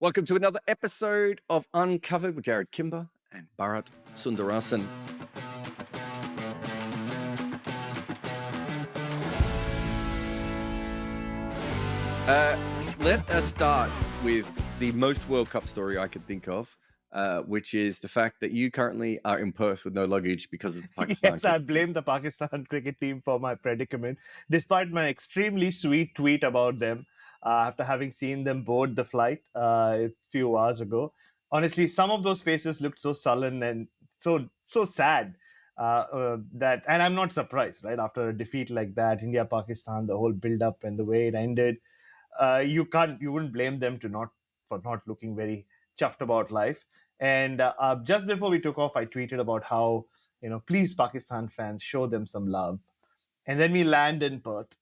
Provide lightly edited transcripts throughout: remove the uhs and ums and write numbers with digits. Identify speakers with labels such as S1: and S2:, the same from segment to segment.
S1: Welcome to another episode of Uncovered with Jarrod Kimber and Bharat Sundarasan. Let us start with the most World Cup story I could think of, which is the fact that you currently are in Perth with no luggage because of the Pakistan.
S2: Yes, I blame the Pakistan cricket team for my predicament, despite my extremely sweet tweet about them after having seen them board the flight a few hours ago. Honestly, some of those faces looked so sullen and so sad that, and I'm not surprised, right? After a defeat like that, India Pakistan, the whole build up and the way it ended, you wouldn't blame them for not looking very chuffed about life. And just before we took off, I tweeted about how, please, Pakistan fans, show them some love. And then we land in Perth.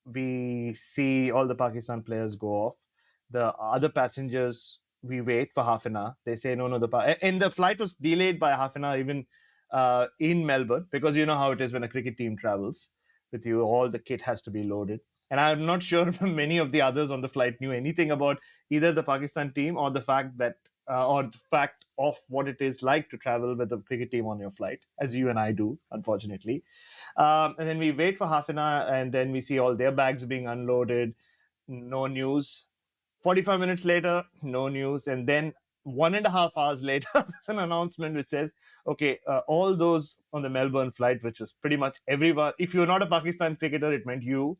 S2: We see all the Pakistan players go off. The other passengers, we wait for half an hour. They say, no, and the flight was delayed by half an hour even in Melbourne, because you know how it is when a cricket team travels with you, all the kit has to be loaded. And I'm not sure many of the others on the flight knew anything about either the Pakistan team or the fact of what it is like to travel with a cricket team on your flight, as you and I do, unfortunately. And then we wait for half an hour, and then we see all their bags being unloaded. No news. 45 minutes later, no news. And then 1.5 hours later, there's an announcement which says, okay, all those on the Melbourne flight, which is pretty much everyone, if you're not a Pakistan cricketer, it meant you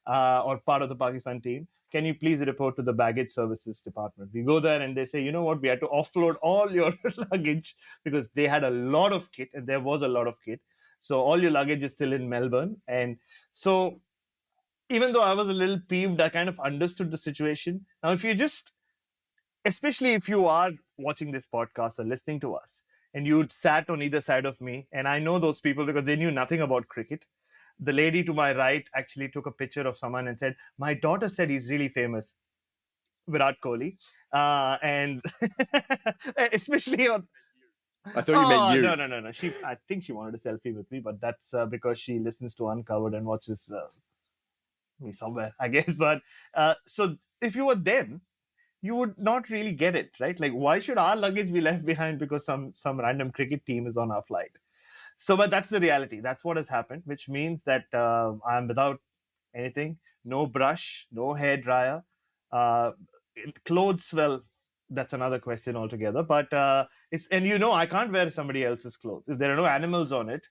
S2: or part of the Pakistan team, can you please report to the baggage services department? We go there and they say, you know what, we had to offload all your luggage because they had a lot of kit, and there was a lot of kit. So all your luggage is still in Melbourne. And so even though I was a little peeved, I kind of understood the situation. Now, especially if you are watching this podcast or listening to us, and you sat on either side of me, and I know those people because they knew nothing about cricket. The lady to my right actually took a picture of someone and said, my daughter said he's really famous, Virat Kohli. And especially on...
S1: I thought you meant you.
S2: No. I think she wanted a selfie with me, but that's because she listens to Uncovered and watches me somewhere, I guess. But so if you were them, you would not really get it, right? Like, why should our luggage be left behind because some random cricket team is on our flight? So, but that's the reality. That's what has happened, which means that I'm without anything, no brush, no hair dryer, clothes. Well, that's another question altogether. But I can't wear somebody else's clothes. If there are no animals on it,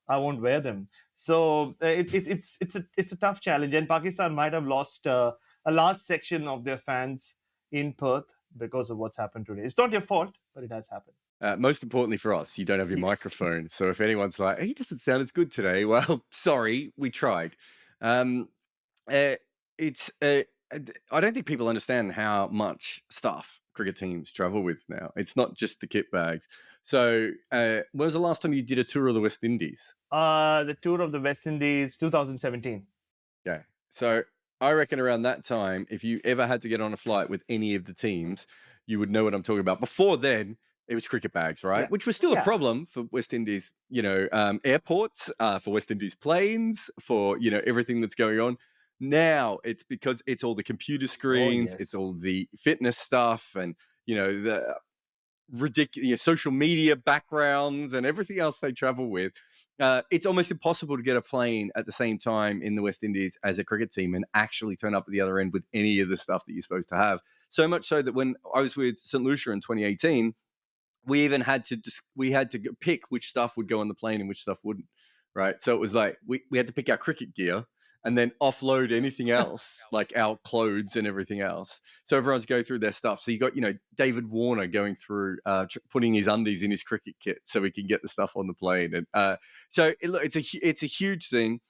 S2: I won't wear them. So it's a tough challenge, and Pakistan might have lost a large section of their fans in Perth because of what's happened today. It's not your fault, but it has happened.
S1: Most importantly for us, you don't have your microphone. So if anyone's like, he doesn't sound as good today, well, sorry, we tried. I don't think people understand how much stuff cricket teams travel with now. It's not just the kit bags. So when was the last time you did a tour of the West Indies?
S2: The tour of the West Indies, 2017.
S1: Okay. So I reckon around that time, if you ever had to get on a flight with any of the teams, you would know what I'm talking about. Before then, it was cricket bags, right?
S2: Yeah.
S1: Which was still a problem for West Indies, airports, for West Indies planes, for, everything that's going on. Now it's because it's all the computer screens, It's all the fitness stuff, and, the ridiculous social media backgrounds and everything else they travel with. It's almost impossible to get a plane at the same time in the West Indies as a cricket team and actually turn up at the other end with any of the stuff that you're supposed to have. So much so that when I was with St. Lucia in 2018, we even had to pick which stuff would go on the plane and which stuff wouldn't, right? So it was like we had to pick our cricket gear and then offload anything else, like our clothes and everything else. So everyone's going through their stuff. So you got, David Warner going through, putting his undies in his cricket kit so we can get the stuff on the plane. And so it's a huge thing.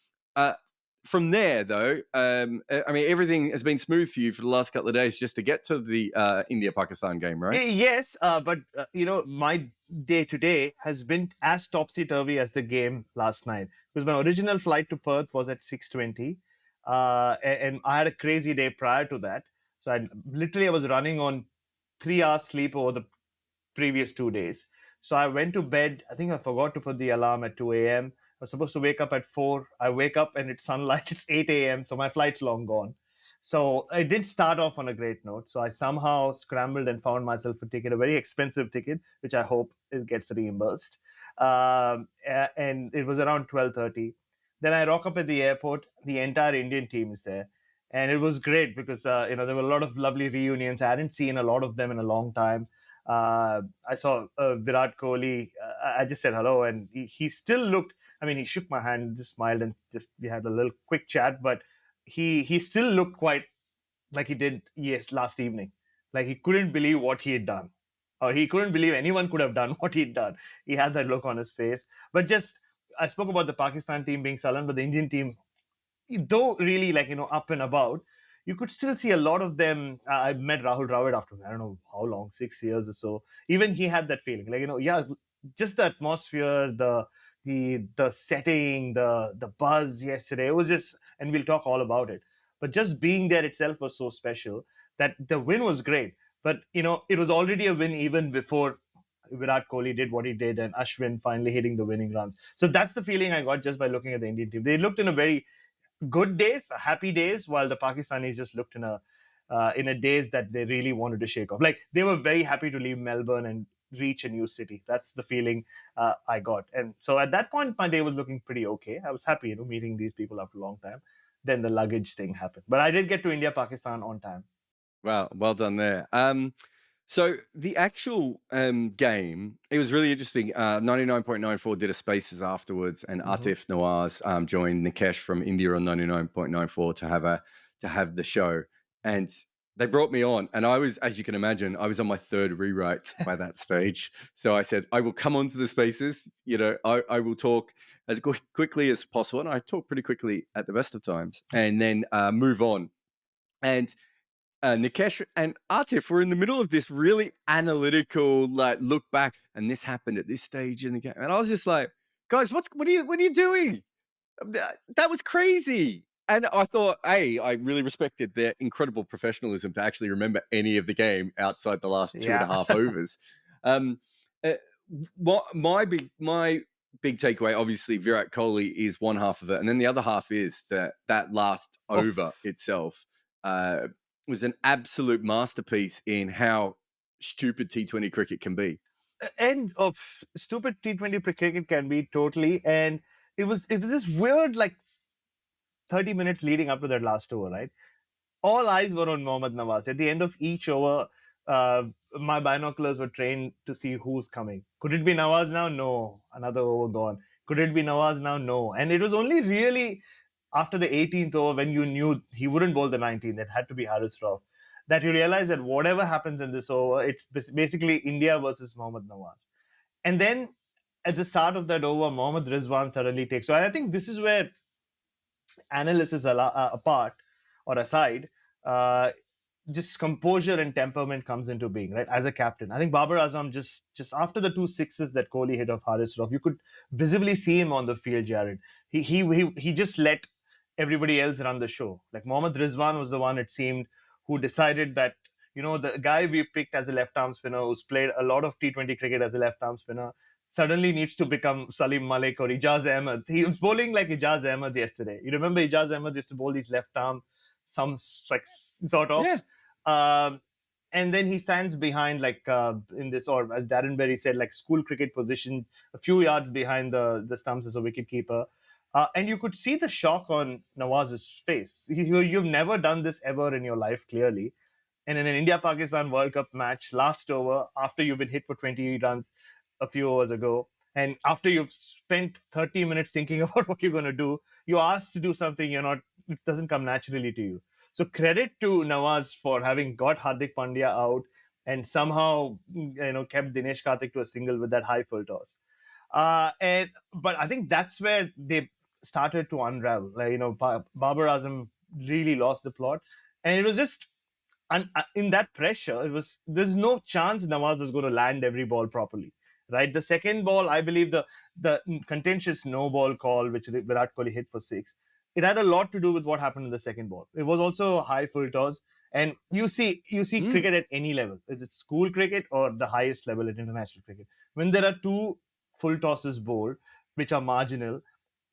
S1: From there, though, everything has been smooth for you for the last couple of days just to get to the India-Pakistan game, right?
S2: Yes, but, my day today has been as topsy-turvy as the game last night. Because my original flight to Perth was at 6:20, and I had a crazy day prior to that. So I was running on 3 hours sleep over the previous 2 days. So I went to bed. I think I forgot to put the alarm at 2 a.m. I was supposed to wake up at 4. I wake up and it's sunlight. It's 8 a.m. So my flight's long gone. So I did start off on a great note. So I somehow scrambled and found myself a ticket, a very expensive ticket, which I hope it gets reimbursed. And it was around 12:30. Then I rock up at the airport. The entire Indian team is there, and it was great because there were a lot of lovely reunions. I hadn't seen a lot of them in a long time. I saw Virat Kohli. I just said hello, and he still looked. I mean, he shook my hand, just smiled, and just we had a little quick chat. But he still looked quite like he did last evening. Like he couldn't believe what he had done, or he couldn't believe anyone could have done what he'd done. He had that look on his face. But just I spoke about the Pakistan team being sullen, but the Indian team, though really up and about, you could still see a lot of them. I met Rahul Dravid after I don't know how long, 6 years or so. Even he had that feeling, just the atmosphere, the setting, the buzz yesterday. It was just, and we'll talk all about it. But just being there itself was so special that the win was great. But it was already a win even before Virat Kohli did what he did and Ashwin finally hitting the winning runs. So that's the feeling I got just by looking at the Indian team. They looked in a very good days, happy days, while the Pakistanis just looked in a days that they really wanted to shake off. Like they were very happy to leave Melbourne and reach a new city. That's the feeling I got. And so at that point, my day was looking pretty okay. I was happy, meeting these people after a long time. Then the luggage thing happened, but I did get to India, Pakistan on time.
S1: Wow, well done there. So the actual game, it was really interesting. 99.94 did a spaces afterwards, and Atif Nawaz joined Nikesh from India on 99.94 to have the show. And they brought me on, and I was, as you can imagine, I was on my third rewrite by that stage. So I said, I will come onto the spaces. I will talk as quickly as possible, and I talk pretty quickly at the best of times, and then move on. And Nikesh and Atif were in the middle of this really analytical, look back, and this happened at this stage in the game, and I was just like, guys, what are you doing? That was crazy. And I thought, I really respected their incredible professionalism to actually remember any of the game outside the last 2.5 overs. My big takeaway, obviously, Virat Kohli is one half of it, and then the other half is that last over itself. Was an absolute masterpiece in how stupid T20 cricket can be.
S2: And stupid T20 cricket can be totally. And it was this weird 30 minutes leading up to that last over, right? All eyes were on Mohammad Nawaz. At the end of each over, my binoculars were trained to see who's coming. Could it be Nawaz now? No. Another over gone. Could it be Nawaz now? No. And it was only really after the 18th over, when you knew he wouldn't bowl the 19th, it had to be Haris Rauf, that you realize that whatever happens in this over, it's basically India versus Mohammad Nawaz. And then at the start of that over, Mohammad Rizwan suddenly takes. So I think this is where analysis apart or aside, just composure and temperament comes into being, right? As a captain, I think Babar Azam just after the 2 sixes that Kohli hit of Haris Rauf, you could visibly see him on the field, Jarrod. He just let everybody else run the show. Like Mohammad Rizwan was the one, it seemed, who decided that, the guy we picked as a left-arm spinner, who's played a lot of T20 cricket as a left-arm spinner, suddenly needs to become Salim Malik or Ijaz Ahmed. He was bowling like Ijaz Ahmed yesterday. You remember Ijaz Ahmed used to bowl these left-arm, some sort of. Yeah. And then he stands behind, in this, or as Darren Berry said, like school cricket position, a few yards behind the stumps as a wicketkeeper. And you could see the shock on Nawaz's face. You've never done this ever in your life, clearly. And in an India-Pakistan World Cup match, last over, after you've been hit for 20 runs a few overs ago, and after you've spent 30 minutes thinking about what you're going to do, you're asked to do something it doesn't come naturally to you. So credit to Nawaz for having got Hardik Pandya out and somehow, kept Dinesh Karthik to a single with that high full toss. But I think that's where they started to unravel. Babar Azam really lost the plot, and it was just, and in that pressure, there's no chance Nawaz was going to land every ball properly, right? The second ball, I believe the contentious no ball call, which Virat Kohli hit for 6, it had a lot to do with what happened in the second ball. It was also a high full toss, and you see cricket at any level, is it school cricket or the highest level at international cricket, when there are 2 full tosses bowled, which are marginal,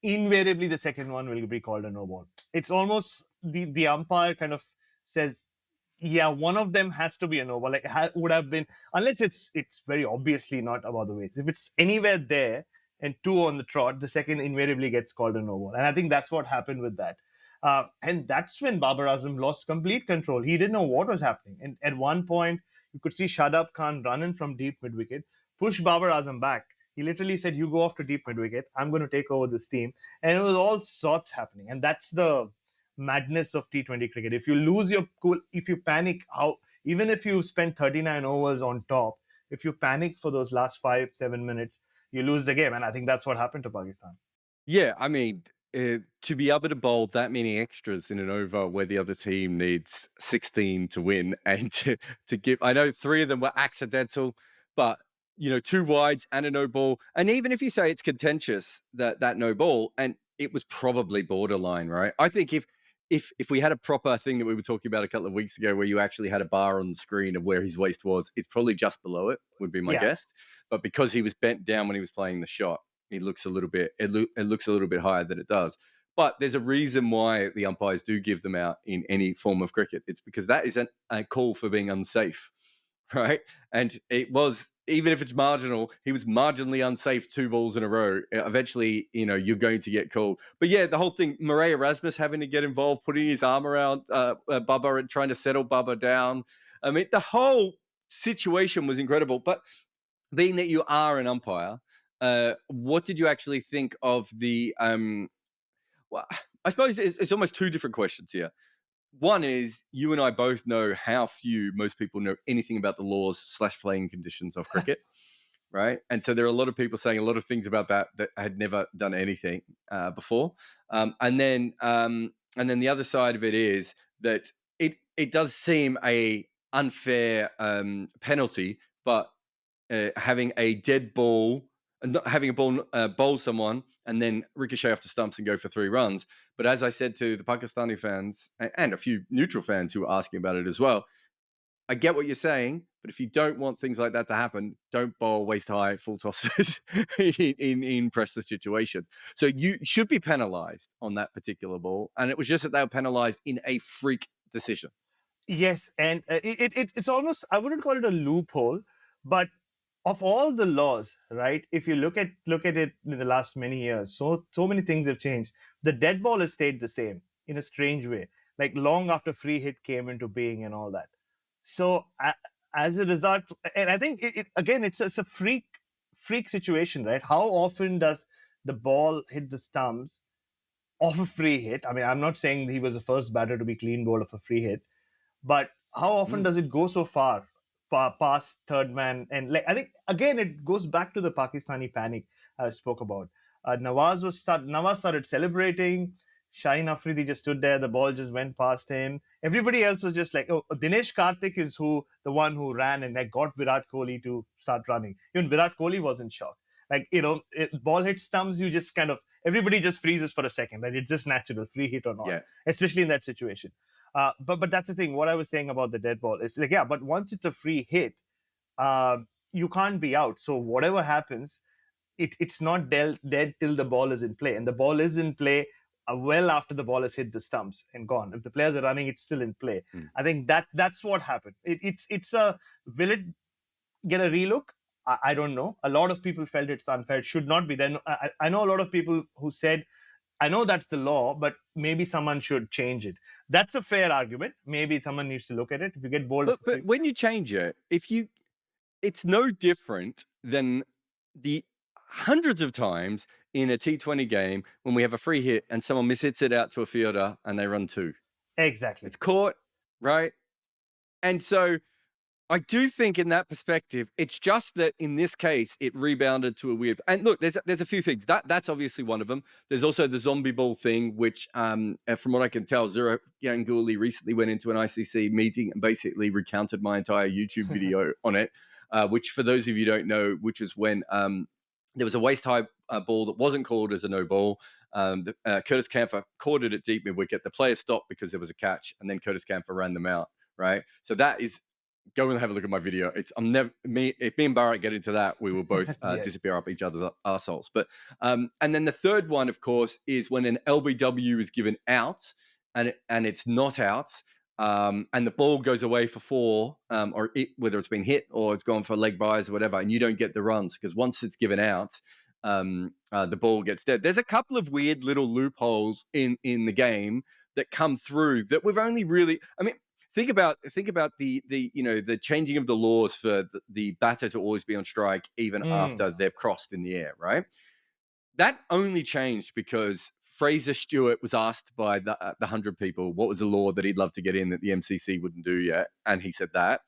S2: invariably the second one will be called a no ball. It's almost the umpire kind of says, yeah, one of them has to be a no ball. Like would have been, unless it's very obviously not about the weights. If it's anywhere there and two on the trot, the second invariably gets called a no ball. And I think that's what happened with that. And that's when Babar Azam lost complete control. He didn't know what was happening. And at one point, you could see Shadab Khan running from deep mid wicket, push Babar Azam back. He literally said, "You go off to deep mid wicket. I'm going to take over this team." And it was all sorts happening. And that's the madness of T20 cricket. If you lose your cool, if you panic, even if you spend 39 overs on top, if you panic for those last 5-7 minutes, you lose the game. And I think that's what happened to Pakistan.
S1: Yeah, I mean, to be able to bowl that many extras in an over where the other team needs 16 to win, and to give, I know 3 of them were accidental, but 2 wides and a no ball. And even if you say it's contentious, that no ball, and it was probably borderline, right? I think if we had a proper thing that we were talking about a couple of weeks ago where you actually had a bar on the screen of where his waist was, it's probably just below it, would be my guess. But because he was bent down when he was playing the shot, it looks a little bit higher than it does. But there's a reason why the umpires do give them out in any form of cricket. It's because that is a call for being unsafe, right? And it was, even if it's marginal, he was marginally unsafe 2 balls in a row. Eventually, you're going to get called. But yeah, the whole thing, Murray Erasmus having to get involved, putting his arm around Bubba and trying to settle Bubba down. I mean, the whole situation was incredible. But being that you are an umpire, what did you actually think of the well, I suppose it's almost 2 different questions here. One is, you and I both know how few most people know anything about the laws / playing conditions of cricket, right? And so there are a lot of people saying a lot of things about that had never done anything before. And then the other side of it is that it does seem a unfair penalty, but having a dead ball and not having a ball bowl someone and then ricochet off the stumps and go for 3 runs. But as I said to the Pakistani fans and a few neutral fans who were asking about it as well, I get what you're saying, but if you don't want things like that to happen, don't bowl waist high full tosses in pressure situations. So you should be penalized on that particular ball. And it was just that they were penalized in a freak decision.
S2: Yes, and it's almost, I wouldn't call it a loophole, but of all the laws, right? If you look at it in the last many years, so many things have changed. The dead ball has stayed the same in a strange way, like long after free hit came into being and all that. So as a result, and I think again, it's a freak situation, right? How often does the ball hit the stumps of a free hit? I mean, I'm not saying he was the first batter to be clean bowled of a free hit, but how often does it go so far past third man? And like, I think again it goes back to the Pakistani panic I spoke about. Nawaz started celebrating. Shaheen Afridi just stood there. The ball just went past him. Everybody else was just like, oh, Dinesh Karthik is the one who ran and like got Virat Kohli to start running. Even Virat Kohli was in shock. Like, ball hits stumps, you just kind of, everybody just freezes for a second. Right? It's just natural, free hit or not, especially in that situation. But that's the thing. What I was saying about the dead ball is like, yeah, but once it's a free hit, you can't be out. So whatever happens, it's not dead till the ball is in play. And the ball is in play well after the ball has hit the stumps and gone. If the players are running, it's still in play. I think that's what happened. Will it get a relook? I don't know. A lot of people felt it's unfair. It should not be. Then I know a lot of people who said, I know that's the law, but maybe someone should change it. That's a fair argument. Maybe someone needs to look at it. If you get bowled,
S1: but when you change it, it's no different than the hundreds of times in a T20 game when we have a free hit and someone mishits it out to a fielder and they run 2.
S2: Exactly.
S1: It's caught, right? And so I do think in that perspective, it's just that in this case, it rebounded to a weird. And look, there's a few things. That's obviously one of them. There's also the zombie ball thing, which, from what I can tell, Zura Ganguly recently went into an ICC meeting and basically recounted my entire YouTube video on it. Which, for those of you who don't know, which is when there was a waist-high ball that wasn't called as a no ball. Curtis Campher caught it at deep mid-wicket. The player stopped because there was a catch, and then Curtis Campher ran them out, right? So that is... Go and have a look at my video. If me and Bharat get into that, we will both disappear up each other's arseholes. But and then the third one, of course, is when an LBW is given out and it's not out. and the ball goes away for 4, whether it's been hit or it's gone for leg byes or whatever, and you don't get the runs because once it's given out, the ball gets dead. There's a couple of weird little loopholes in the game that come through that we've only really. I mean, think about the changing of the laws for the batter to always be on strike even after they've crossed in the air, right? That only changed because Fraser Stewart was asked by the 100 people what was the law that he'd love to get in that the MCC wouldn't do yet, and he said that.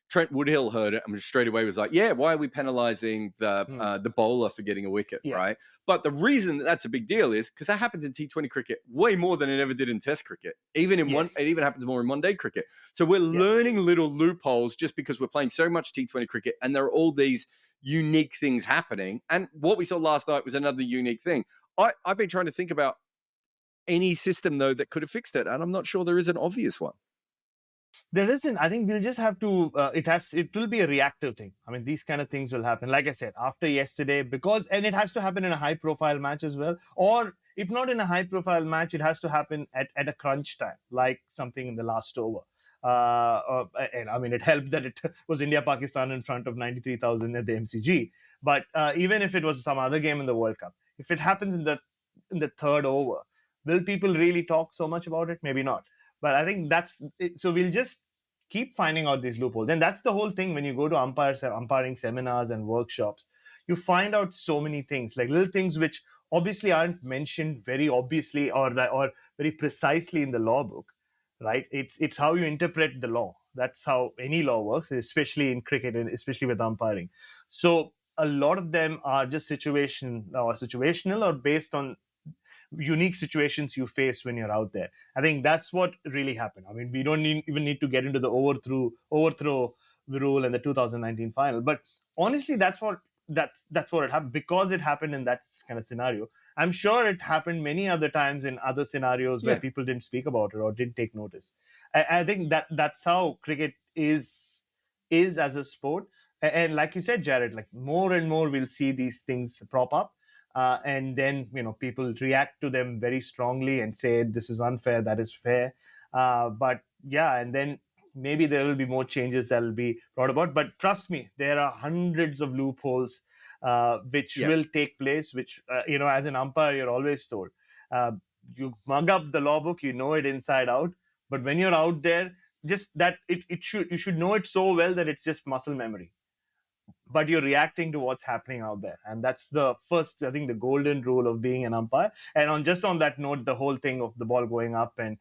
S1: Trent Woodhill heard it and straight away was like, yeah, why are we penalizing the bowler for getting a wicket, right? But the reason that's a big deal is because that happens in T20 cricket way more than it ever did in Test cricket. It even happens more in one-day cricket. So we're learning little loopholes just because we're playing so much T20 cricket, and there are all these unique things happening. And what we saw last night was another unique thing. I've been trying to think about any system, though, that could have fixed it, and I'm not sure there is an obvious one.
S2: There isn't. I think we'll just have to. It will be a reactive thing. I mean, these kind of things will happen. Like I said, after yesterday, and it has to happen in a high-profile match as well. Or if not in a high-profile match, it has to happen at a crunch time, like something in the last over. And I mean, it helped that it was India-Pakistan in front of 93,000 at the MCG. But even if it was some other game in the World Cup, if it happens in the third over, will people really talk so much about it? Maybe not. But I think that's it. So we'll just keep finding out these loopholes. And that's the whole thing when you go to umpiring seminars and workshops, you find out so many things, like little things which obviously aren't mentioned very obviously or very precisely in the law book, right? It's how you interpret the law. That's how any law works, especially in cricket and especially with umpiring. So a lot of them are just situational or based on unique situations you face when you're out there. I think that's what really happened. I mean, we don't even need to get into the overthrow the rule in the 2019 final, but honestly, that's what it happened because it happened in that kind of scenario. I'm sure it happened many other times in other scenarios where people didn't speak about it or didn't take notice. I think that's how cricket is as a sport. And like you said, Jarrod, like more and more we'll see these things prop up. And then, people react to them very strongly and say, this is unfair, that is fair. But yeah, and then maybe there will be more changes that will be brought about. But trust me, there are hundreds of loopholes which will take place, which, as an umpire, you're always told. You mug up the law book, you know it inside out. But when you're out there, just that you should know it so well that it's just muscle memory. But you're reacting to what's happening out there. And that's the first, I think, the golden rule of being an umpire. And on that note, the whole thing of the ball going up and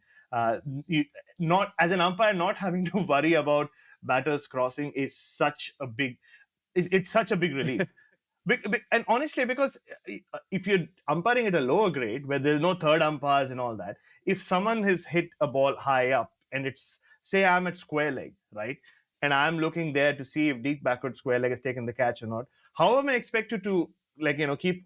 S2: not as an umpire, not having to worry about batters crossing is such a big relief. And honestly, because if you're umpiring at a lower grade where there's no third umpires and all that, if someone has hit a ball high up and it's, say I'm at square leg, right? And I'm looking there to see if deep backward square leg has taken the catch or not. How am I expected to, keep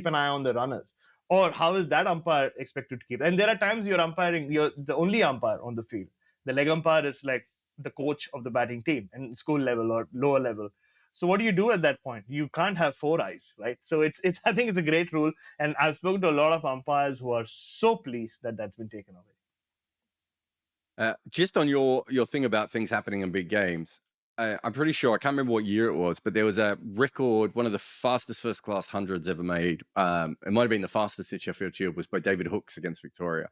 S2: an eye on the runners? Or how is that umpire expected to keep? And there are times you're the only umpire on the field. The leg umpire is like the coach of the batting team and school level or lower level. So what do you do at that point? You can't have 4 eyes, right? So I think it's a great rule. And I've spoken to a lot of umpires who are so pleased that that's been taken away.
S1: Just on your thing about things happening in big games, I'm pretty sure, I can't remember what year it was, but there was a record, one of the fastest first-class hundreds ever made. It might have been the fastest at Sheffield Shield, was by David Hookes against Victoria.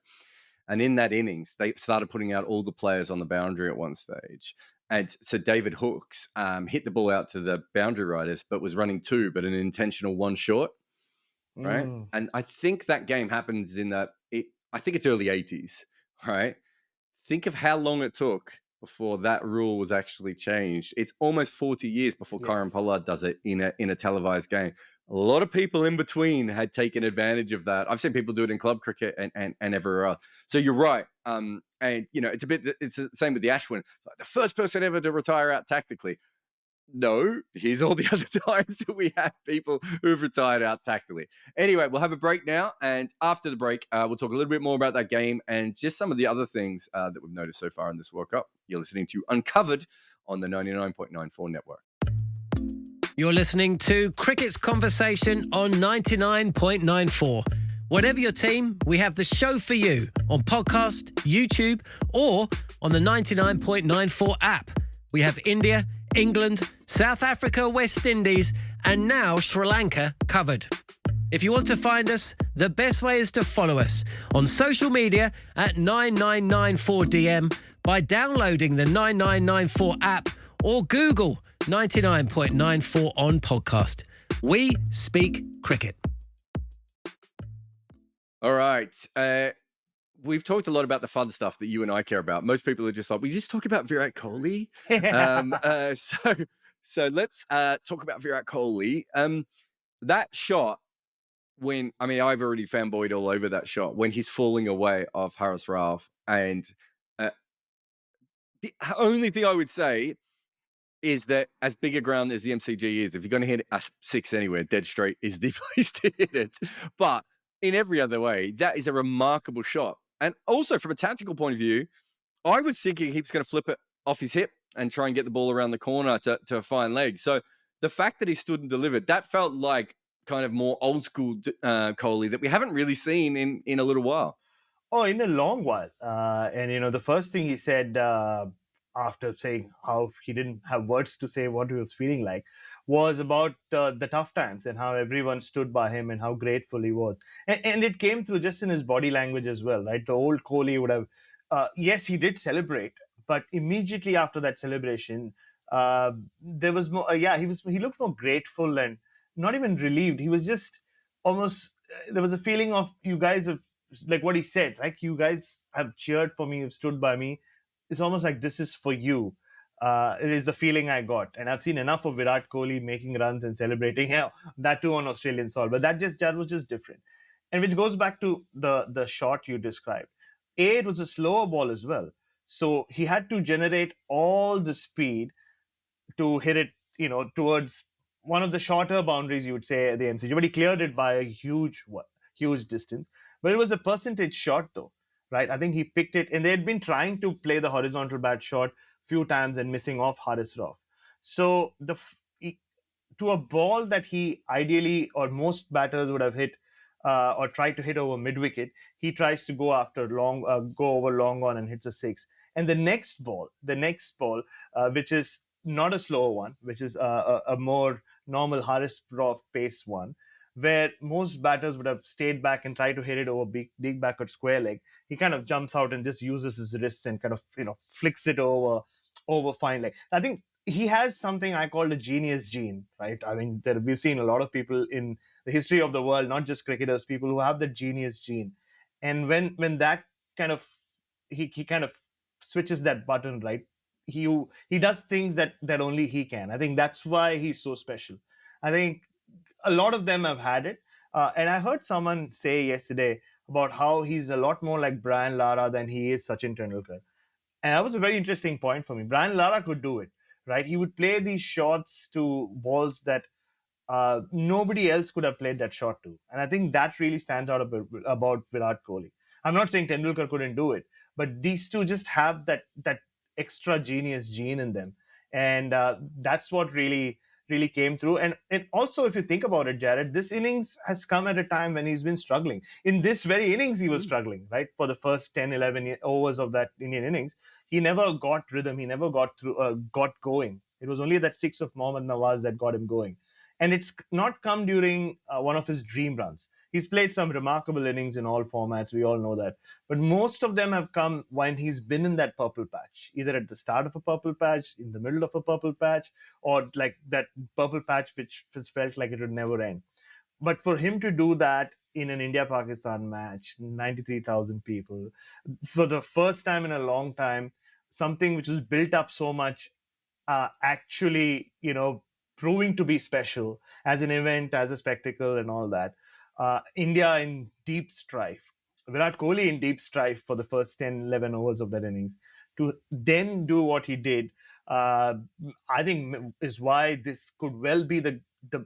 S1: And in that innings, they started putting out all the players on the boundary at one stage. And so David Hookes hit the ball out to the boundary riders, but was running 2, but an intentional 1 short, right? And I think that game happens I think it's early 80s, right? Think of how long it took before that rule was actually changed. It's almost 40 years before Kieron Pollard does it in a televised game. A lot of people in between had taken advantage of that. I've seen people do it in club cricket and everywhere else. So you're right. And it's the same with the Ashwin. It's like the first person ever to retire out tactically. No, here's all the other times that we have people who've retired out tactically. Anyway, we'll have a break now. And after the break, we'll talk a little bit more about that game and just some of the other things that we've noticed so far in this World Cup. You're listening to Uncovered on the 99.94 network.
S3: You're listening to Cricket's Conversation on 99.94. Whatever your team, we have the show for you on podcast, YouTube, or on the 99.94 app. We have India, England, South Africa, West Indies, and now Sri Lanka covered. If you want to find us, the best way is to follow us on social media at 9994DM by downloading the 9994 app or Google 99.94 on podcast. We speak cricket.
S1: All right. We've talked a lot about the fun stuff that you and I care about. Most people are just like, we just talk about Virat Kohli. So let's talk about Virat Kohli. That shot, I've already fanboyed all over that shot when he's falling away of Haris Rauf. And the only thing I would say is that as big a ground as the MCG is, if you're going to hit a six anywhere, dead straight is the place to hit it. But in every other way, that is a remarkable shot. And also from a tactical point of view, I was thinking he was going to flip it off his hip and try and get the ball around the corner to a fine leg. So the fact that he stood and delivered, that felt like kind of more old school Kohli that we haven't really seen in a little while.
S2: Oh, in a long while. And the first thing he said after saying how he didn't have words to say what he was feeling like was about the tough times and how everyone stood by him and how grateful he was. And it came through just in his body language as well, right? The old Kohli would have, yes, he did celebrate, but immediately after that celebration, there was more, he looked more grateful and not even relieved. He was just almost, there was a feeling of, you guys have, like what he said, like, you guys have cheered for me, you've stood by me. It's almost like this is for you. It is the feeling I got. And I've seen enough of Virat Kohli making runs and celebrating. Yeah, that too on Australian soil. But that was just different. And which goes back to the shot you described. It was a slower ball as well. So he had to generate all the speed to hit it, towards one of the shorter boundaries, you would say, the MCG. But he cleared it by a huge distance. But it was a percentage shot, though, right? I think he picked it, and they had been trying to play the horizontal bat shot few times and missing off Haris Rauf. So to a ball that he ideally, or most batters would have hit or tried to hit over mid wicket, he tries to go after go over long on and hits a six. And the next ball, which is not a slower one, which is a more normal Haris Rauf pace one, where most batters would have stayed back and tried to hit it over big backward square leg. He kind of jumps out and just uses his wrists and kind of, flicks it over fine leg. I think he has something I call the genius gene, right? I mean, we've seen a lot of people in the history of the world, not just cricketers, people who have the genius gene. And when that kind of, he kind of switches that button, right? He does things that only he can. I think that's why he's so special. I think a lot of them have had it. And I heard someone say yesterday about how he's a lot more like Brian Lara than he is Sachin Tendulkar. And that was a very interesting point for me. Brian Lara could do it, right? He would play these shots to balls that nobody else could have played that shot to. And I think that really stands out about Virat Kohli. I'm not saying Tendulkar couldn't do it, but these two just have that extra genius gene in them. And that's what really came through. And also, if you think about it, Jarrod, this innings has come at a time when he's been struggling. In this very innings, he was struggling, right? For the first 10, 11 overs of that Indian innings, he never got rhythm. He never got going. It was only that six of Mohammad Nawaz that got him going. And it's not come during one of his dream runs. He's played some remarkable innings in all formats. We all know that. But most of them have come when he's been in that purple patch, either at the start of a purple patch, in the middle of a purple patch, or like that purple patch which felt like it would never end. But for him to do that in an India-Pakistan match, 93,000 people, for the first time in a long time, something which was built up so much, actually, proving to be special as an event, as a spectacle and all that. India in deep strife. Virat Kohli in deep strife for the first 10, 11 overs of that innings. To then do what he did, I think is why this could well be the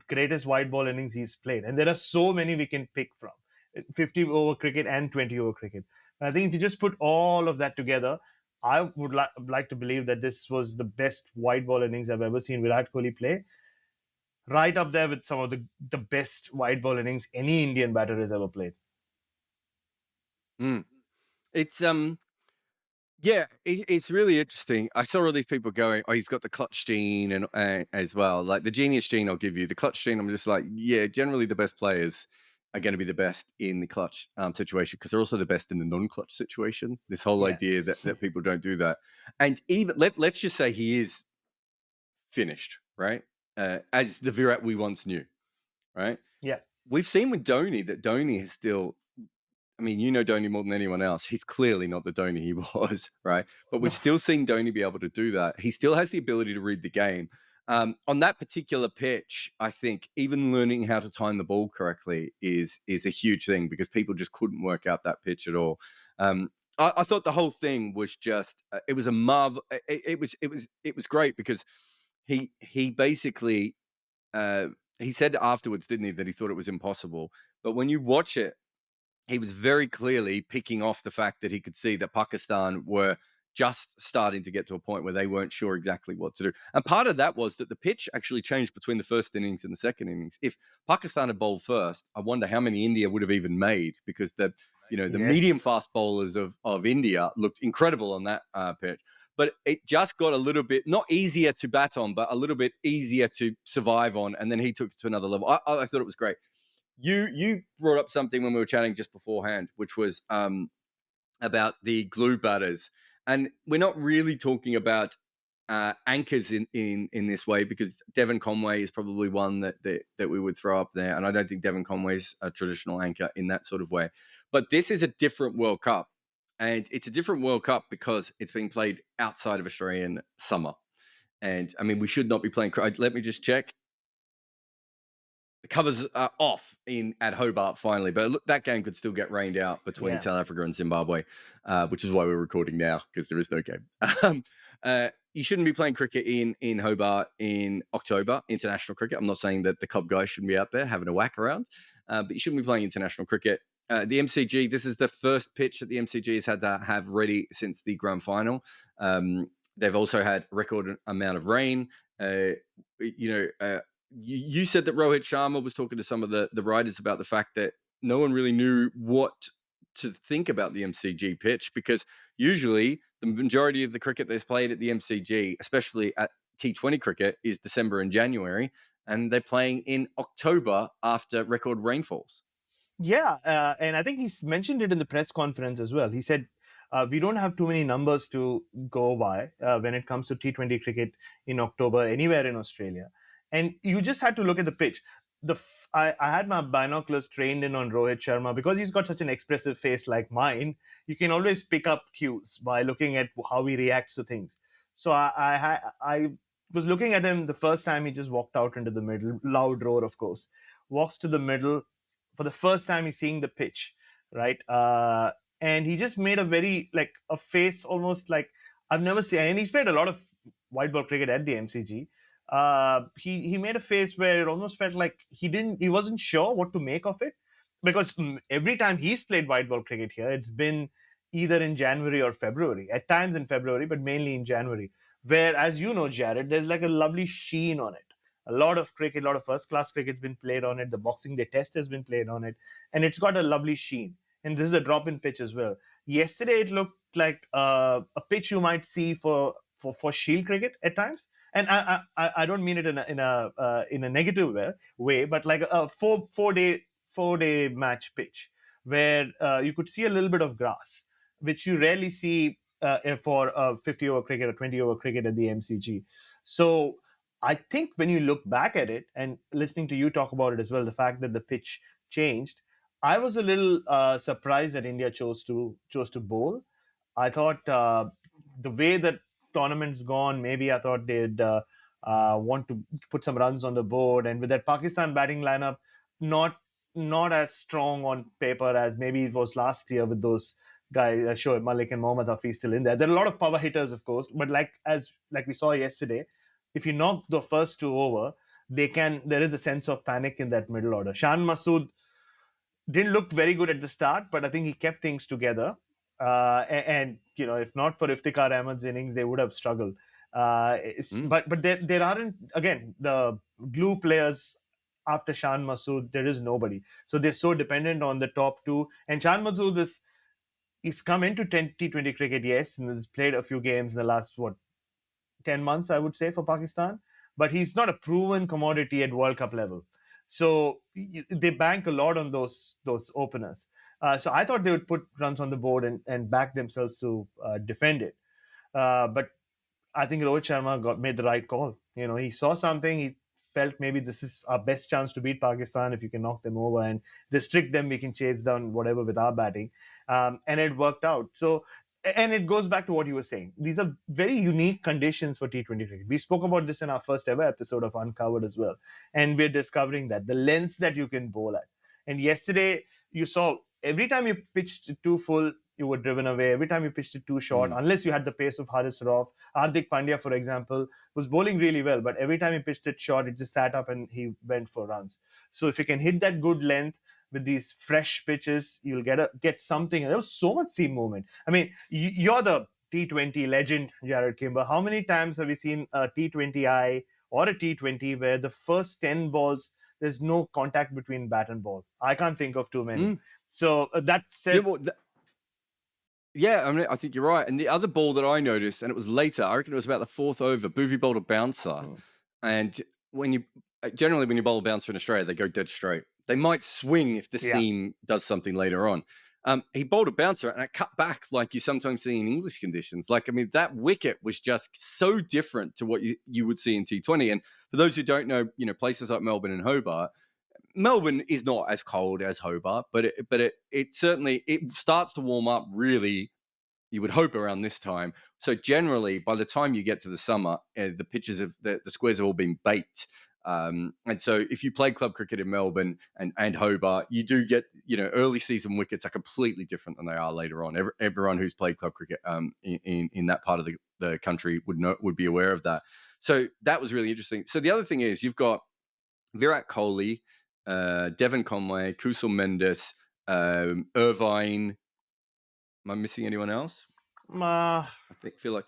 S2: greatest white ball innings he's played. And there are so many we can pick from. 50 over cricket and 20 over cricket. And I think if you just put all of that together, I would like to believe that this was the best white ball innings I've ever seen Virat Kohli play. Right up there with some of the best white ball innings any Indian batter has ever played.
S1: Mm. It's Yeah, it's really interesting. I saw all these people going, "Oh, he's got the clutch gene," and as well, like the genius gene. I'll give you the clutch gene. I'm just like, yeah, generally the best players are going to be the best in the clutch situation because they're also the best in the non-clutch situation. This whole
S2: Yeah.
S1: idea that people don't do that, and even let's just say he is finished, right? As the Virat we once knew, right?
S2: Yeah.
S1: We've seen with Dhoni that Dhoni is still. I mean, you know Dhoni more than anyone else. He's clearly not the Dhoni he was, right? But we've still seen Dhoni be able to do that. He still has the ability to read the game. On that particular pitch, I think even learning how to time the ball correctly is a huge thing because people just couldn't work out that pitch at all. I thought the whole thing was just it was a marvel. It was great because he basically he said afterwards, didn't he, that he thought it was impossible. But when you watch it, he was very clearly picking off the fact that he could see that Pakistan were just starting to get to a point where they weren't sure exactly what to do. And part of that was that the pitch actually changed between the first innings and the second innings. If Pakistan had bowled first, I wonder how many India would have even made because the medium fast bowlers of India looked incredible on that pitch. But it just got a little bit, not easier to bat on, but a little bit easier to survive on. And then he took it to another level. I thought it was great. You brought up something when we were chatting just beforehand, which was about the glue batters, and we're not really talking about anchors in this way because Devon Conway is probably one that we would throw up there, and I don't think Devon Conway's a traditional anchor in that sort of way. But this is a different World Cup, and it's a different World Cup because it's being played outside of Australian summer, and I mean we should not be playing. Let me just check. The covers are off at Hobart finally, but look, that game could still get rained out between South Africa and Zimbabwe, which is why we're recording now because there is no game. You shouldn't be playing cricket in Hobart in October, international cricket. I'm not saying that the club guys shouldn't be out there having a whack around, but you shouldn't be playing international cricket. The MCG, this is the first pitch that the MCG has had to have ready since the grand final. They've also had a record amount of rain. You said that Rohit Sharma was talking to some of the writers about the fact that no one really knew what to think about the MCG pitch because usually the majority of the cricket that's played at the MCG, especially at T20 cricket, is December and January, and they're playing in October after record rainfalls.
S2: Yeah, and I think he's mentioned it in the press conference as well. He said, we don't have too many numbers to go by when it comes to T20 cricket in October anywhere in Australia. And you just had to look at the pitch. I had my binoculars trained in on Rohit Sharma because he's got such an expressive face like mine. You can always pick up cues by looking at how he reacts to things. So I was looking at him the first time he just walked out into the middle, loud roar, of course, walks to the middle. For the first time, he's seeing the pitch, right? And he just made a face almost like I've never seen. And he's played a lot of white ball cricket at the MCG. He made a face where it almost felt like he wasn't sure what to make of it because every time he's played white ball cricket here, it's been either in January or February, at times in February, but mainly in January, where, as you know, Jarrod, there's like a lovely sheen on it. A lot of cricket, a lot of first-class cricket's been played on it. The Boxing Day Test has been played on it, and it's got a lovely sheen. And this is a drop-in pitch as well. Yesterday, it looked like a pitch you might see for Shield cricket at times. And I don't mean it in a negative way, but like a four-day match pitch where you could see a little bit of grass, which you rarely see for a 50-over cricket or 20-over cricket at the MCG. So I think when you look back at it and listening to you talk about it as well, the fact that the pitch changed, I was a little surprised that India chose to bowl. I thought the way that tournament's gone, maybe I thought they'd want to put some runs on the board, and with that Pakistan batting lineup, not as strong on paper as maybe it was last year with those guys, Shoaib Malik and Mohammad Hafiz still in there. There are a lot of power hitters, of course, but like we saw yesterday, if you knock the first two over, there is a sense of panic in that middle order. Shan Masood didn't look very good at the start, but I think he kept things together. And if not for Iftikhar Ahmed's innings, they would have struggled. But there aren't, again, the glue players after Shan Masood. There is nobody, so they're so dependent on the top two. And Shan Masood is he's come into T20 cricket, yes, and has played a few games in the last 10 months, I would say, for Pakistan. But he's not a proven commodity at World Cup level. So they bank a lot on those openers. So I thought they would put runs on the board and back themselves to defend it. But I think Rohit Sharma made the right call. He saw something. He felt maybe this is our best chance to beat Pakistan. If you can knock them over and restrict them, we can chase down whatever with our batting. And it worked out. So, and it goes back to what you were saying. These are very unique conditions for T20 cricket. We spoke about this in our first ever episode of Uncovered as well. And we're discovering that the lengths that you can bowl at. And yesterday, you saw every time you pitched too full, you were driven away. Every time you pitched it too short, unless you had the pace of Haris Rauf. Hardik Pandya, for example, was bowling really well, but every time he pitched it short, it just sat up and he went for runs. So if you can hit that good length with these fresh pitches, you'll get something. And there was so much seam movement. I mean, you're the T20 legend, Jarrod Kimber. How many times have we seen a T20I or a T20 where the first 10 balls, there's no contact between bat and ball? I can't think of too many. So that said...
S1: Yeah, I mean, I think you're right. And the other ball that I noticed, and it was later, I reckon it was about the fourth over, Boothie bowled a bouncer. And when you bowl a bouncer in Australia, they go dead straight. They might swing if the seam does something later on. He bowled a bouncer and it cut back like you sometimes see in English conditions. Like, I mean, that wicket was just so different to what you would see in T20. And for those who don't know, places like Melbourne and Hobart, Melbourne is not as cold as Hobart, but it certainly starts to warm up really, you would hope, around this time. So generally, by the time you get to the summer, the pitches of the squares have all been baked. And so if you play club cricket in Melbourne and Hobart, you do get, early season wickets are completely different than they are later on. Everyone who's played club cricket in that part of the country would be aware of that. So that was really interesting. So the other thing is you've got Virat Kohli, Devon Conway, Kusal Mendes, Irvine. Am I missing anyone else? I feel like...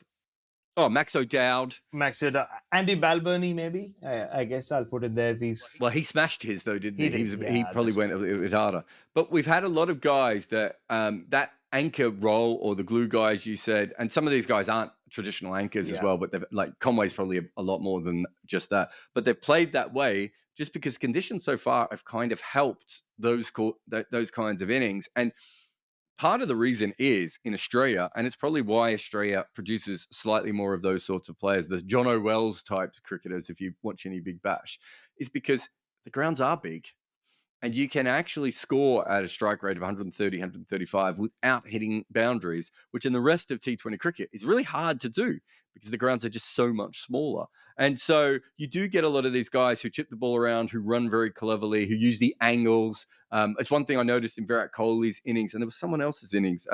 S1: Oh, Max O'Dowd.
S2: Andy Balbirnie, maybe. I guess I'll put it there.
S1: Well, he smashed his, though, didn't he? He probably went a bit harder. But we've had a lot of guys that that anchor role, or the glue guys, you said, and some of these guys aren't traditional anchors as well, but they've, like, Conway's probably a lot more than just that. But they've played that way just because conditions so far have kind of helped those kinds of innings. And part of the reason is in Australia, and it's probably why Australia produces slightly more of those sorts of players, the John O'Wells types cricketers, if you watch any Big Bash, is because the grounds are big. And you can actually score at a strike rate of 130, 135 without hitting boundaries, which in the rest of T20 cricket is really hard to do because the grounds are just so much smaller. And so you do get a lot of these guys who chip the ball around, who run very cleverly, who use the angles. It's one thing I noticed in Virat Kohli's innings, and there was someone else's innings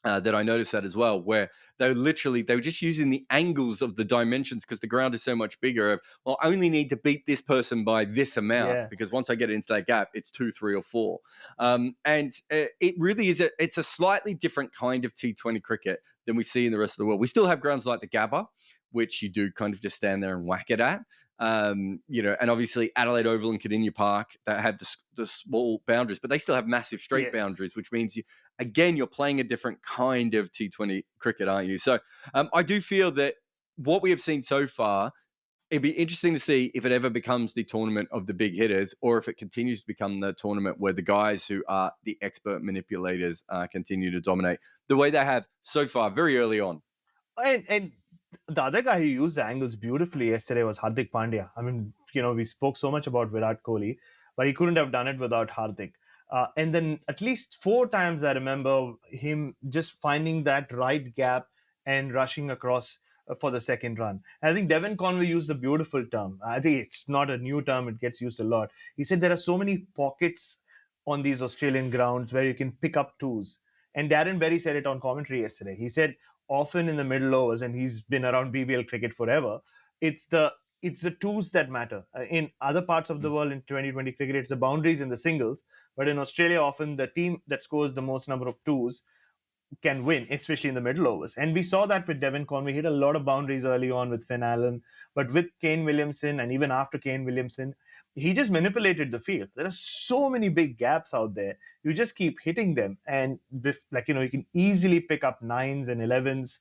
S1: that I noticed that as well, where they were just using the angles of the dimensions because the ground is so much bigger. I only need to beat this person by this amount because once I get into that gap, it's 2, 3, or 4. And it really is it's a slightly different kind of T20 cricket than we see in the rest of the world. We still have grounds like the Gabba, which you do kind of just stand there and whack it at. And obviously Adelaide Oval and Cardinia Park that have the small boundaries, but they still have massive straight boundaries, which means you're playing a different kind of T20 cricket, aren't you? So I do feel that what we have seen so far, it'd be interesting to see if it ever becomes the tournament of the big hitters, or if it continues to become the tournament where the guys who are the expert manipulators continue to dominate the way they have so far, very early on.
S2: And the other guy who used the angles beautifully yesterday was Hardik Pandya. I mean, we spoke so much about Virat Kohli, but he couldn't have done it without Hardik. And then at least 4 times I remember him just finding that right gap and rushing across for the second run. And I think Devon Conway used a beautiful term. I think it's not a new term. It gets used a lot. He said there are so many pockets on these Australian grounds where you can pick up twos. And Darren Berry said it on commentary yesterday. He said often in the middle overs, and he's been around BBL cricket forever, it's the twos that matter. In other parts of the world in 2020 cricket, it's the boundaries and the singles. But in Australia, often the team that scores the most number of twos can win, especially in the middle overs. And we saw that with Devon Conway. He hit a lot of boundaries early on with Finn Allen, but with Kane Williamson and even after Kane Williamson, he just manipulated the field. There are so many big gaps out there. You just keep hitting them. And you can easily pick up 9s and 11s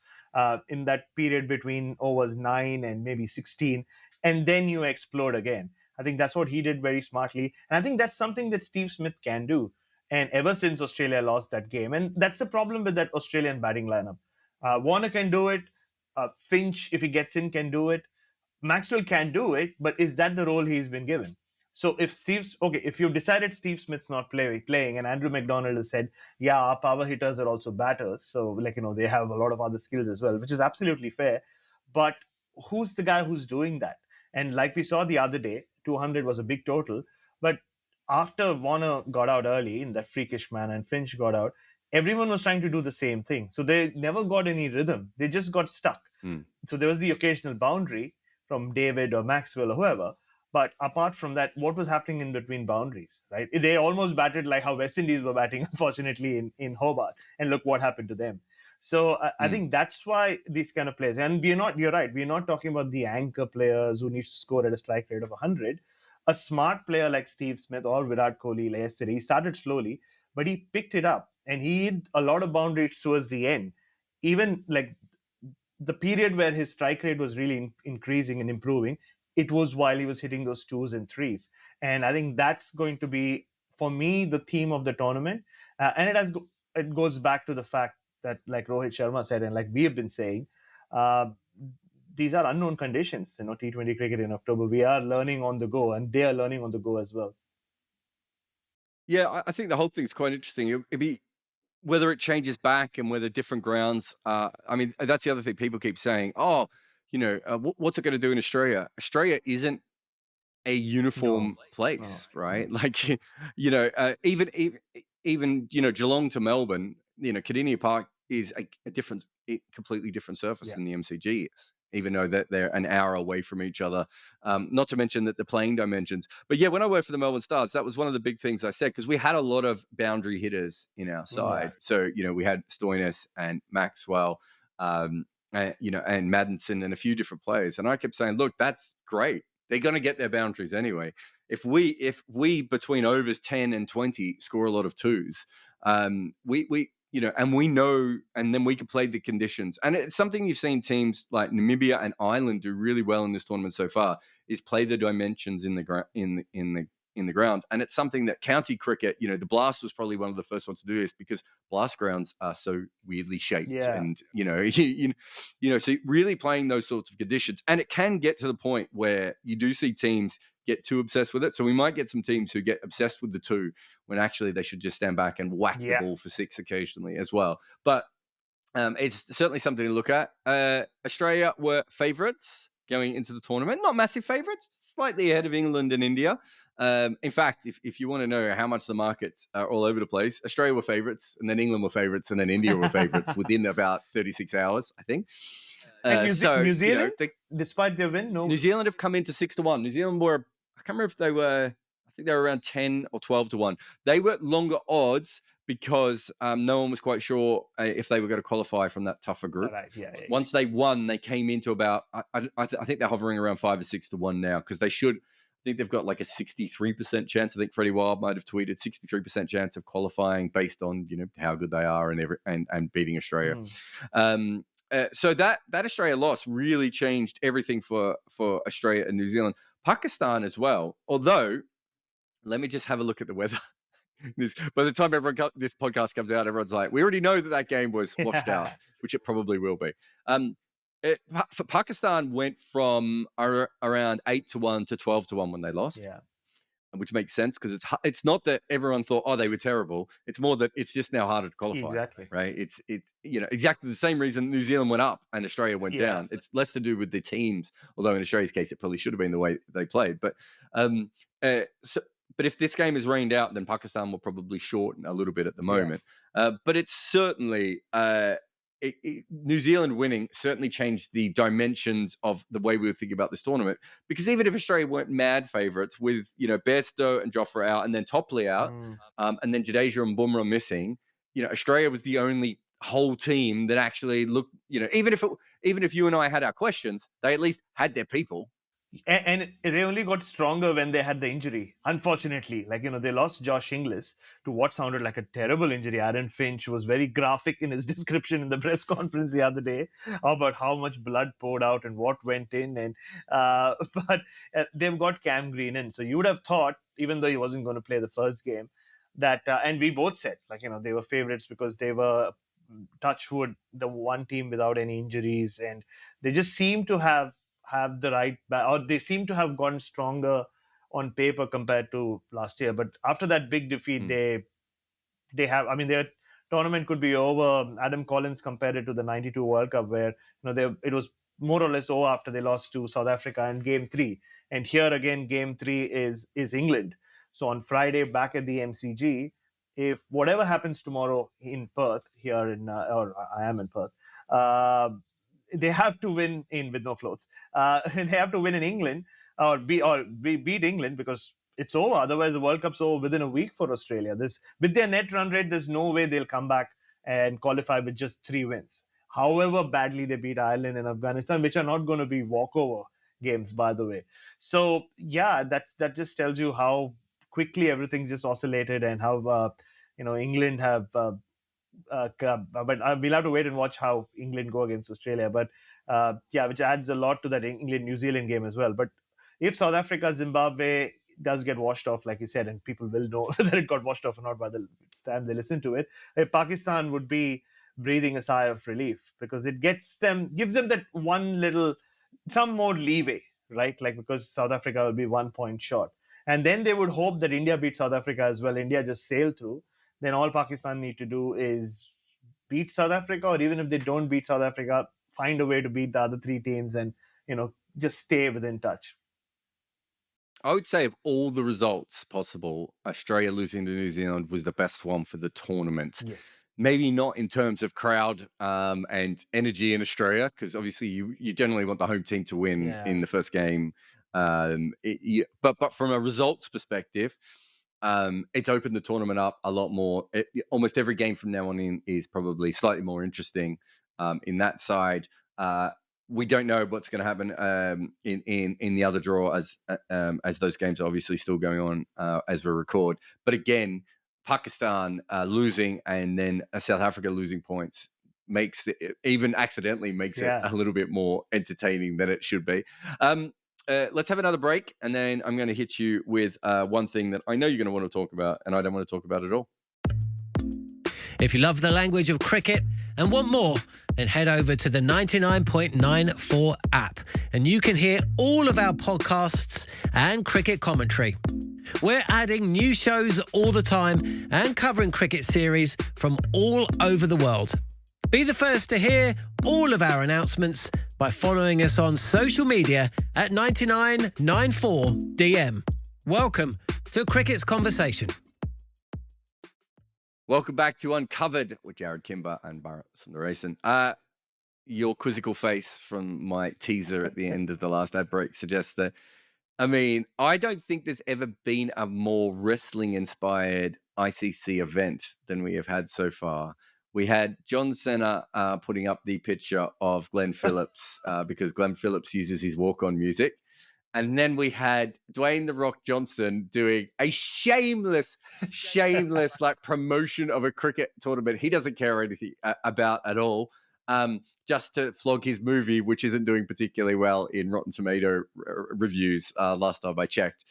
S2: in that period between overs 9 and maybe 16. And then you explode again. I think that's what he did very smartly. And I think that's something that Steve Smith can do. And ever since Australia lost that game, and that's the problem with that Australian batting lineup. Warner can do it. Finch, if he gets in, can do it. Maxwell can do it, but is that the role he's been given? So if you've decided Steve Smith's not playing, and Andrew McDonald has said, yeah, our power hitters are also batters, so they have a lot of other skills as well, which is absolutely fair. But who's the guy who's doing that? And like we saw the other day, 200 was a big total, but after Warner got out early in that freakish manner and Finch got out, everyone was trying to do the same thing. So they never got any rhythm. They just got stuck. So there was the occasional boundary from David or Maxwell or whoever. But apart from that, what was happening in between boundaries, right? They almost batted like how West Indies were batting, unfortunately, in Hobart. And look what happened to them. So I think that's why these kind of players, and you're right, we're not talking about the anchor players who need to score at a strike rate of 100. A smart player like Steve Smith or Virat Kohli yesterday, he started slowly, but he picked it up and he hit a lot of boundaries towards the end. Even like the period where his strike rate was really increasing and improving, it was while he was hitting those 2s and 3s. And I think that's going to be, for me, the theme of the tournament. And it goes back to the fact that, like Rohit Sharma said, and like we have been saying, these are unknown conditions. T20 cricket in October, we are learning on the go, and they are learning on the go as well.
S1: Yeah, I think the whole thing's quite interesting. It'd be whether it changes back and whether different grounds. I mean, that's the other thing people keep saying. Oh, what's it going to do in Australia? Australia isn't a uniform place, right? Like, even Geelong to Melbourne, Kardinia Park is a completely different surface than the MCG is, even though that they're an hour away from each other. Not to mention that the playing dimensions. But yeah, when I worked for the Melbourne Stars, that was one of the big things I said, because we had a lot of boundary hitters in our side. So, we had Stoinis and Maxwell, and Maddinson and a few different players. And I kept saying, look, that's great. They're going to get their boundaries anyway. If we between overs 10 and 20 score a lot of 2s, and we know, and then we can play the conditions. And it's something you've seen teams like Namibia and Ireland do really well in this tournament so far, is play the dimensions in the ground. And it's something that county cricket, the Blast was probably one of the first ones to do this, because Blast grounds are so weirdly shaped. And, so really playing those sorts of conditions. And it can get to the point where you do see teams get too obsessed with it. So we might get some teams who get obsessed with the 2 when actually they should just stand back and whack the ball for 6 occasionally as well. But it's certainly something to look at. Australia were favourites going into the tournament. Not massive favourites, slightly ahead of England and India. In fact, if you want to know how much the markets are all over the place, Australia were favourites, and then England were favourites, and then India were favourites wwithin about 36 hours, I think.
S2: And New Zealand, despite their win,
S1: New Zealand have come into 6-1. New Zealand were, I can't remember if they were, I think they were around 10 or 12-1. They were longer odds because no one was quite sure if they were going to qualify from that tougher group. Once they won, they came into about, I think they're hovering around 5 or 6-1 now, because they should. I think they've got like a 63% chance. I think Freddie Wild might have tweeted 63% chance of qualifying based on how good they are and beating Australia. So that Australia loss really changed everything for Australia and New Zealand. Pakistan as well. Although, let me just have a look at the weather. By the time this podcast comes out, everyone's like, we already know that game was washed out, which it probably will be. For Pakistan went from around 8-1 to 12-1 when they lost, which makes sense, because it's not that everyone thought, oh, they were terrible. It's more that it's just now harder to qualify. Right? It's exactly the same reason New Zealand went up and Australia went down. It's less to do with the teams, although in Australia's case it probably should have been the way they played. But but if this game is rained out, then Pakistan will probably shorten a little bit at the moment. But it's certainly New Zealand winning certainly changed the dimensions of the way we were thinking about this tournament. Because even if Australia weren't mad favourites, with Bairstow and Jofra out, and then Topley out, and then Jadeja and Bumrah missing, Australia was the only whole team that actually looked, even if you and I had our questions, they at least had their people.
S2: And they only got stronger when they had the injury, unfortunately. They lost Josh Inglis to what sounded like a terrible injury. Aaron Finch was very graphic in his description in the press conference the other day about how much blood poured out and what went in. And but they've got Cam Green in. So you would have thought, even though he wasn't going to play the first game, that and we both said, they were favorites because they were, touch wood, the one team without any injuries, and they just seem to have the right, or they seem to have gotten stronger on paper compared to last year. But after that big defeat, they have, their tournament could be over. Adam Collins compared it to the 92 World Cup, where it was more or less over after they lost to South Africa in game 3. And here again, game 3 is England. So on Friday, back at the MCG, if whatever happens tomorrow in Perth, here in or I am in Perth, they have to win with no floats. They have to win in England or beat England, because it's over. Otherwise, the World Cup's over within a week for Australia. With their net run rate, there's no way they'll come back and qualify with just 3 wins. However badly they beat Ireland and Afghanistan, which are not going to be walkover games, by the way. So yeah, that just tells you how quickly everything's just oscillated, and how England have. But we'll have to wait and watch how England go against Australia. But which adds a lot to that England-New Zealand game as well. But if South Africa, Zimbabwe does get washed off, like you said, and people will know whether it got washed off or not by the time they listen to it, Pakistan would be breathing a sigh of relief, because it gives them that some more leeway, right? Because South Africa will be 1 point short. And then they would hope that India beats South Africa as well. India just sailed through. Then all Pakistan need to do is beat South Africa, or even if they don't beat South Africa, find a way to beat the other 3 teams and, just stay within touch.
S1: I would say of all the results possible, Australia losing to New Zealand was the best one for the tournament.
S2: Yes.
S1: Maybe not in terms of crowd and energy in Australia, because obviously you generally want the home team to win in the first game. But from a results perspective, it's opened the tournament up a lot more. Almost every game from now on in is probably slightly more interesting in that side. We don't know what's going to happen in the other draw, as those games are obviously still going on as we record. But again, Pakistan losing and then South Africa losing points even accidentally makes it a little bit more entertaining than it should be. Let's have another break, and then I'm going to hit you with one thing that I know you're going to want to talk about, and I don't want to talk about at all.
S3: If you love the language of cricket and want more, then head over to the 99.94 app, and you can hear all of our podcasts and cricket commentary. We're adding new shows all the time and covering cricket series from all over the world. Be the first to hear all of our announcements by following us on social media at 9994DM. Welcome to Cricket's Conversation.
S1: Welcome back to Uncovered with Jarrod, Kimber and Bharat Sundaresan. Your quizzical face from my teaser at the end of the last ad break suggests that, I don't think there's ever been a more wrestling-inspired ICC event than we have had so far. We had John Cena putting up the picture of Glenn Phillips because Glenn Phillips uses his walk-on music. And then we had Dwayne "The Rock" Johnson doing a shameless like promotion of a cricket tournament he doesn't care anything about at all, just to flog his movie, which isn't doing particularly well in Rotten Tomato reviews last time I checked.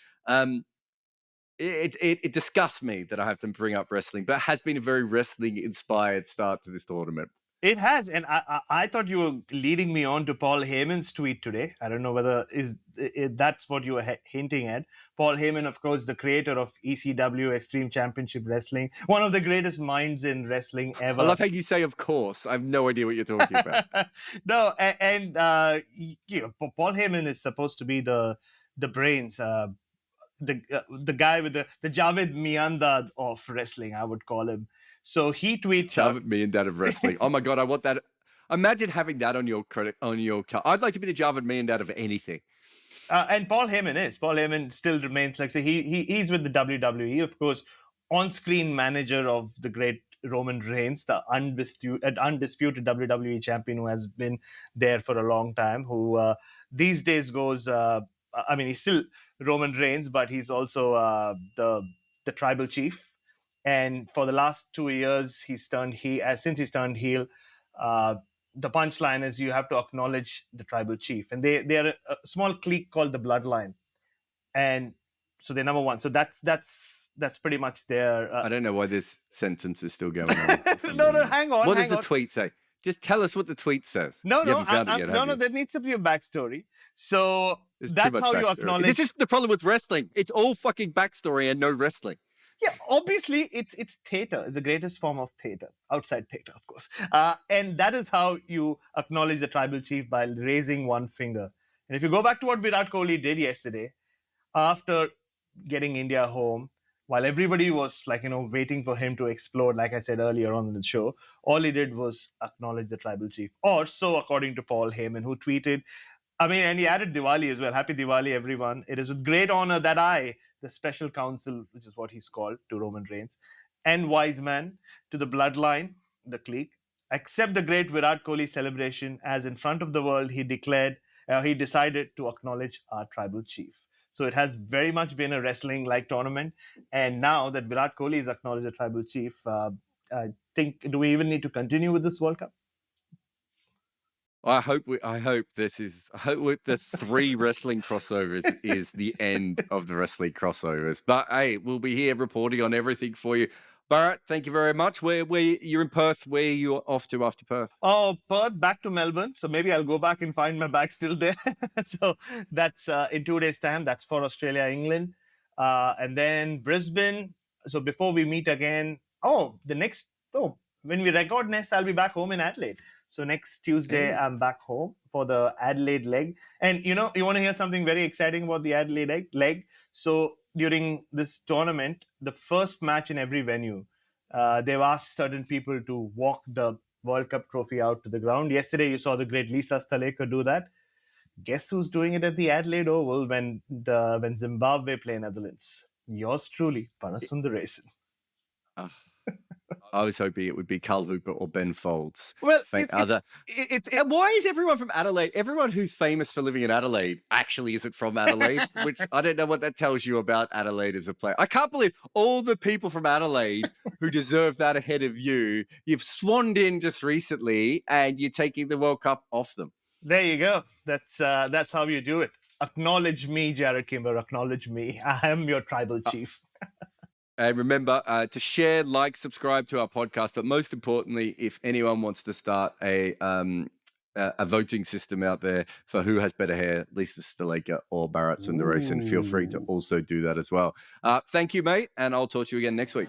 S1: It disgusts me that I have to bring up wrestling, but it has been a very wrestling-inspired start to this tournament.
S2: It has, and I thought you were leading me on to Paul Heyman's tweet today. I don't know whether that's what you were hinting at. Paul Heyman, of course, the creator of ECW, Extreme Championship Wrestling, one of the greatest minds in wrestling ever.
S1: I love how you say, of course. I have no idea what you're talking about.
S2: No, and Paul Heyman is supposed to be the brains, the guy with the Javed Miandad of wrestling, I would call him. So he tweets
S1: Javed Miandad of wrestling. Oh my God, I want that. Imagine having that on your credit, on your car. I'd like to be the Javed Miandad of anything.
S2: And Paul Heyman still remains, like, say, he's with the WWE, of course, on-screen manager of the great Roman Reigns, the undisputed WWE champion who has been there for a long time, who these days goes, he's still Roman Reigns, but he's also the tribal chief. And for the last 2 years, since he's turned heel, the punchline is you have to acknowledge the tribal chief. And they are a small clique called the Bloodline. And so they're number one. So that's pretty much their...
S1: I don't know why this sentence is still going on.
S2: No, hang on.
S1: What does the tweet say? Just tell us what the tweet says.
S2: No, there needs to be a backstory. So that's how you acknowledge...
S1: This is the problem with wrestling. It's all fucking backstory and no wrestling.
S2: Yeah, obviously, it's theater. It's the greatest form of theater, outside theater, of course. And that is how you acknowledge the tribal chief, by raising one finger. And if you go back to what Virat Kohli did yesterday, after getting India home, while everybody was waiting for him to explode, like I said earlier on in the show, all he did was acknowledge the tribal chief. Or so, according to Paul Heyman, who tweeted, and he added Diwali as well. Happy Diwali, everyone. It is with great honor that I, the special counsel, which is what he's called to Roman Reigns, and wise man to the Bloodline, the clique, accept the great Virat Kohli celebration as in front of the world he decided to acknowledge our tribal chief. So it has very much been a wrestling-like tournament. And now that Virat Kohli is acknowledged the tribal chief, I think, do we even need to continue with this World Cup?
S1: I hope with the 3 wrestling crossovers is the end of the wrestling crossovers. But hey, we'll be here reporting on everything for you. Bharat, thank you very much. Where you're in Perth? Where are you off to after Perth?
S2: Oh, Perth, back to Melbourne. So maybe I'll go back and find my bag still there. So that's in 2 days' time. That's for Australia, England. And then Brisbane. So before we meet again, when we record next, I'll be back home in Adelaide. So next Tuesday, I'm back home for the Adelaide leg. And, you want to hear something very exciting about the Adelaide leg? So during this tournament, the first match in every venue, they've asked certain people to walk the World Cup trophy out to the ground. Yesterday, you saw the great Lisa Staleka do that. Guess who's doing it at the Adelaide Oval when Zimbabwe play Netherlands? Yours truly, Parasundaresan.
S1: I was hoping it would be Carl Hooper or Ben Folds.
S2: Well,
S1: and why is everyone from Adelaide, everyone who's famous for living in Adelaide actually isn't from Adelaide? Which I don't know what that tells you about Adelaide as a player. I can't believe all the people from Adelaide who deserve that ahead of you, you've swanned in just recently and you're taking the World Cup off them.
S2: There you go. That's how you do it. Acknowledge me, Jarrod Kimber. Acknowledge me. I am your tribal chief.
S1: And remember to share, like, subscribe to our podcast. But most importantly, if anyone wants to start a voting system out there for who has better hair, Lisa Staleka or Bharat Sundaresan, feel free to also do that as well. Thank you, mate. And I'll talk to you again next week.